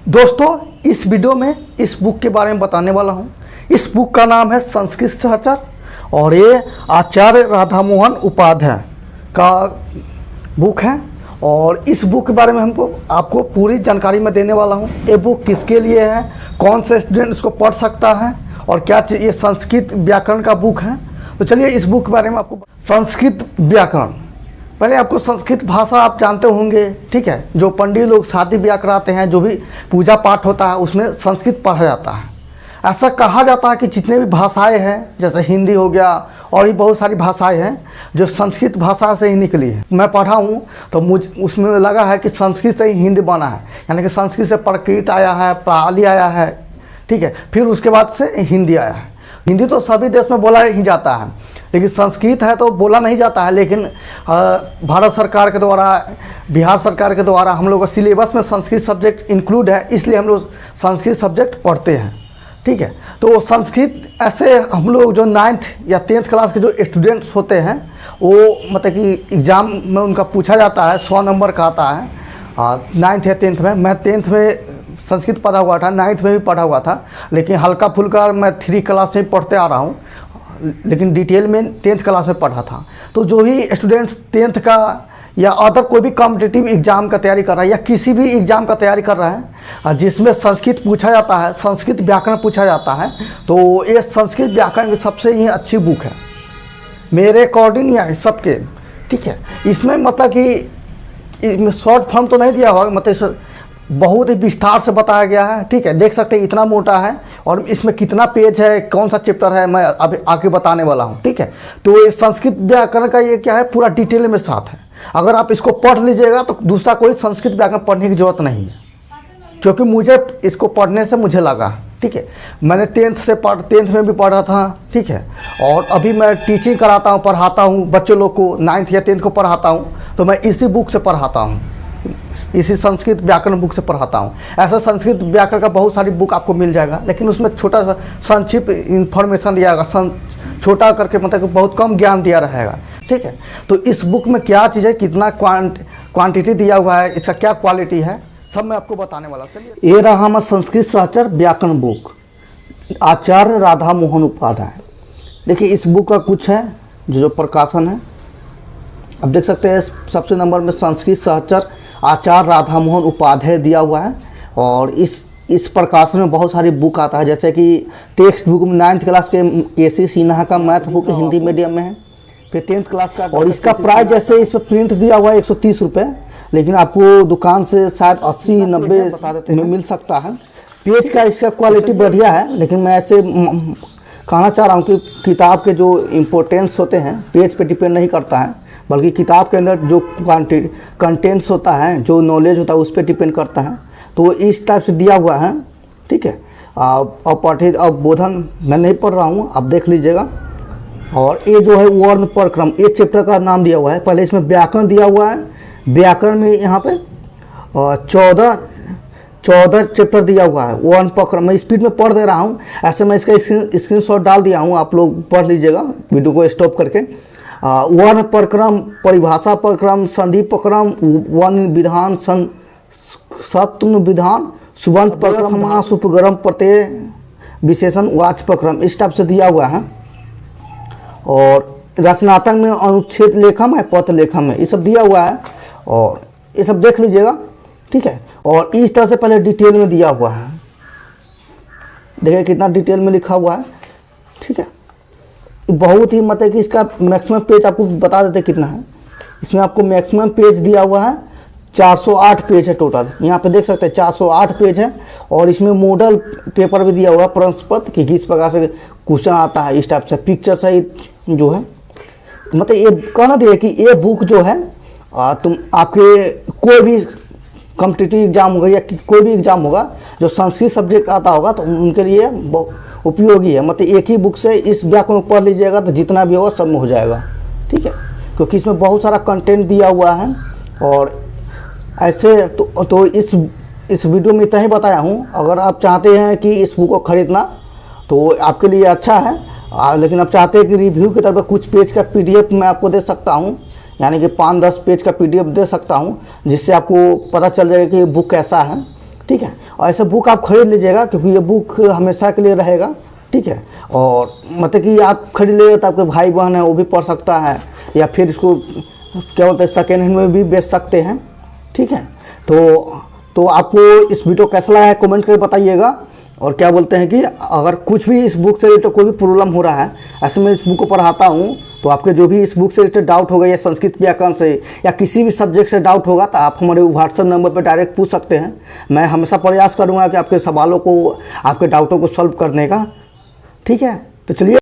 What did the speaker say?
दोस्तों, इस वीडियो में इस बुक के बारे में बताने वाला हूँ। इस बुक का नाम है संस्कृत सहचर और ये आचार्य राधामोहन उपाध्याय का बुक है। और इस बुक के बारे में आपको पूरी जानकारी मैं देने वाला हूँ। ये बुक किसके लिए है, कौन से स्टूडेंट इसको पढ़ सकता है और क्या ये संस्कृत व्याकरण का बुक है। तो चलिए इस बुक के बारे में आपको संस्कृत व्याकरण। पहले आपको संस्कृत भाषा आप जानते होंगे, ठीक है। जो पंडित लोग शादी ब्याह कराते हैं, जो भी पूजा पाठ होता है, उसमें संस्कृत पढ़ा जाता है। ऐसा कहा जाता है कि जितने भी भाषाएं हैं, जैसे हिंदी हो गया और भी बहुत सारी भाषाएं हैं जो संस्कृत भाषा से ही निकली है। मैं पढ़ा हूँ तो मुझे उसमें लगा है कि संस्कृत से ही हिंदी बना है, यानी कि संस्कृत से प्राकृत आया है, पाली आया है, ठीक है। फिर उसके बाद से हिंदी आया है। हिंदी तो सभी देश में बोला ही जाता है, लेकिन संस्कृत है तो बोला नहीं जाता है। लेकिन भारत सरकार के द्वारा, बिहार सरकार के द्वारा हम लोग का सिलेबस में संस्कृत सब्जेक्ट इंक्लूड है, इसलिए हम लोग संस्कृत सब्जेक्ट पढ़ते हैं, ठीक है। तो संस्कृत ऐसे हम लोग जो 9th या 10th क्लास के जो स्टूडेंट्स होते हैं, वो मतलब कि एग्ज़ाम में उनका पूछा जाता है, 100 नंबर का आता है 9th या 10th में। मैं 10th में संस्कृत पढ़ा हुआ था, 9th में भी पढ़ा हुआ था, लेकिन हल्का फुल्का मैं 3 क्लास से पढ़ते आ रहा हूँ, लेकिन डिटेल में 10th क्लास में पढ़ा था। तो जो भी स्टूडेंट्स 10th का या अदर कोई भी कॉम्पिटिटिव एग्ज़ाम का तैयारी कर रहा है या किसी भी एग्ज़ाम का तैयारी कर रहा है जिसमें संस्कृत पूछा जाता है, संस्कृत व्याकरण पूछा जाता है, तो ये संस्कृत व्याकरण की सबसे ही अच्छी बुक है मेरे अकॉर्डिंग या सबके, ठीक है। इसमें मतलब कि इसमें शॉर्ट फॉर्म तो नहीं दिया हुआ, मतलब बहुत ही विस्तार से बताया गया है, ठीक है। देख सकते हैं इतना मोटा है और इसमें कितना पेज है, कौन सा चैप्टर है, मैं अभी आके बताने वाला हूँ, ठीक है। तो ये संस्कृत व्याकरण का ये क्या है, पूरा डिटेल में साथ है। अगर आप इसको पढ़ लीजिएगा तो दूसरा कोई संस्कृत व्याकरण पढ़ने की जरूरत नहीं है, क्योंकि मुझे इसको पढ़ने से मुझे लगा, ठीक है। मैंने 10th में भी पढ़ा था, ठीक है। और अभी मैं टीचिंग कराता हूँ, पढ़ाता हूँ बच्चों लोग को, 9th या 10th को पढ़ाता हूँ, तो मैं इसी बुक से पढ़ाता हूँ, इसी संस्कृत व्याकरण बुक से पढ़ाता हूँ। ऐसा संस्कृत व्याकरण का बहुत सारी बुक आपको मिल जाएगा, लेकिन उसमें छोटा सा संक्षिप्त इन्फॉर्मेशन दिया जाएगा, छोटा करके मतलब कि बहुत कम ज्ञान दिया रहेगा, ठीक है। तो इस बुक में क्या चीज़ है, कितना क्वांटिटी दिया हुआ है, इसका क्या क्वालिटी है, सब मैं आपको बताने वाला हूँ। चलिए, ये रहा हमारा संस्कृत सहचर व्याकरण बुक, आचार्य राधामोहन उपाध्याय। देखिए इस बुक का कुछ है जो प्रकाशन है, अब देख सकते हैं सबसे नंबर में संस्कृत सहचर आचार्य राधामोहन उपाध्याय दिया हुआ है। और इस प्रकाशन में बहुत सारी बुक आता है, जैसे कि टेक्स्ट बुक में 9th क्लास के KC सिन्हा का मैथ बुक हिंदी मीडियम में है, फिर 10th क्लास का। और इसका प्राइस जैसे इस पर प्रिंट दिया हुआ है 130 रुपये, लेकिन आपको दुकान से शायद 80-90 में मिल सकता है। पेज का इसका क्वालिटी बढ़िया है, लेकिन मैं ऐसे कहना चाह रहा हूँ कि किताब के जो इम्पोर्टेंस होते हैं पेज पे डिपेंड नहीं करता है, बल्कि किताब के अंदर जो कंटेंट्स होता है, जो नॉलेज होता है, उस पर डिपेंड करता है। तो इस टाइप से दिया हुआ है, ठीक है। अब बोधन मैं नहीं पढ़ रहा हूँ, आप देख लीजिएगा। और ये जो है वर्ण प्रक्रम, ये चैप्टर का नाम दिया हुआ है। पहले इसमें व्याकरण दिया हुआ है, व्याकरण में यहाँ पे 14 चैप्टर दिया हुआ है। वर्ण प्रक्रम मैं स्पीड में पढ़ दे रहा हूँ, ऐसे मैं इसका स्क्रीनशॉट डाल दिया हूँ, आप लोग पढ़ लीजिएगा वीडियो को स्टॉप करके। वर्ण प्रक्रम, परिभाषा प्रक्रम, संधि प्रक्रम, वन विधान, सत्व विधान, सुबंध प्रक्रम, समास, उपगम, प्रत्यय, विशेषण, वाच्य प्रक्रम, इस टाइप से दिया हुआ है। और रचनात्मक में अनुच्छेद लेखम है, पत्र लेखम है, ये सब दिया हुआ है, और ये सब देख लीजिएगा, ठीक है। और इस तरह से पहले डिटेल में दिया हुआ है, देखिए कितना डिटेल में लिखा हुआ है, ठीक है। बहुत ही मतलब कि इसका मैक्सिमम पेज आपको बता देते कितना है। इसमें आपको मैक्सिमम पेज दिया हुआ है 408 पेज है टोटल, यहाँ पे देख सकते हैं 408 पेज है। और इसमें मॉडल पेपर भी दिया हुआ है, प्रश्न पत्र कि किस प्रकार से क्वेश्चन आता है, इस टाइप से पिक्चर सहित जो है। मतलब ये कहना दिया कि ये बुक जो है तुम आपके कोई भी कॉम्पिटिटिव एग्जाम होगा या कोई भी एग्जाम होगा जो संस्कृत सब्जेक्ट आता होगा तो उनके लिए उपयोगी है। मतलब एक ही बुक से इस व्याकरण पढ़ लीजिएगा तो जितना भी होगा सब में हो जाएगा, ठीक है, क्योंकि इसमें बहुत सारा कंटेंट दिया हुआ है। और ऐसे तो इस वीडियो में इतना ही बताया हूँ। अगर आप चाहते हैं कि इस बुक को ख़रीदना तो आपके लिए अच्छा है, लेकिन आप चाहते हैं कि रिव्यू की तरफ पे कुछ पेज का PDF मैं आपको दे सकता हूँ, यानी कि 5-10 पेज का PDF दे सकता हूँ, जिससे आपको पता चल जाएगा कि बुक कैसा है। ठीक है। और ऐसे बुक आप खरीद लीजिएगा क्योंकि ये बुक हमेशा के लिए रहेगा, ठीक है। और मतलब कि आप खरीद ले तो आपके भाई बहन है वो भी पढ़ सकता है, या फिर इसको क्या बोलते हैं सेकेंड हैंड में भी बेच सकते हैं, ठीक है। तो आपको इस वीडियो कैसा लगा है कमेंट करके बताइएगा। और क्या बोलते हैं कि अगर कुछ भी इस बुक से रिलेटेड कोई भी प्रॉब्लम हो रहा है, ऐसे मैं इस बुक को पढ़ाता हूँ, तो आपके जो भी इस बुक से रिलेटेड डाउट होगा या संस्कृत व्याकरण से या किसी भी सब्जेक्ट से डाउट होगा तो आप हमारे व्हाट्सएप नंबर पर डायरेक्ट पूछ सकते हैं। मैं हमेशा प्रयास करूँगा कि आपके सवालों को, आपके डाउटों को सॉल्व करने का, ठीक है। तो चलिए।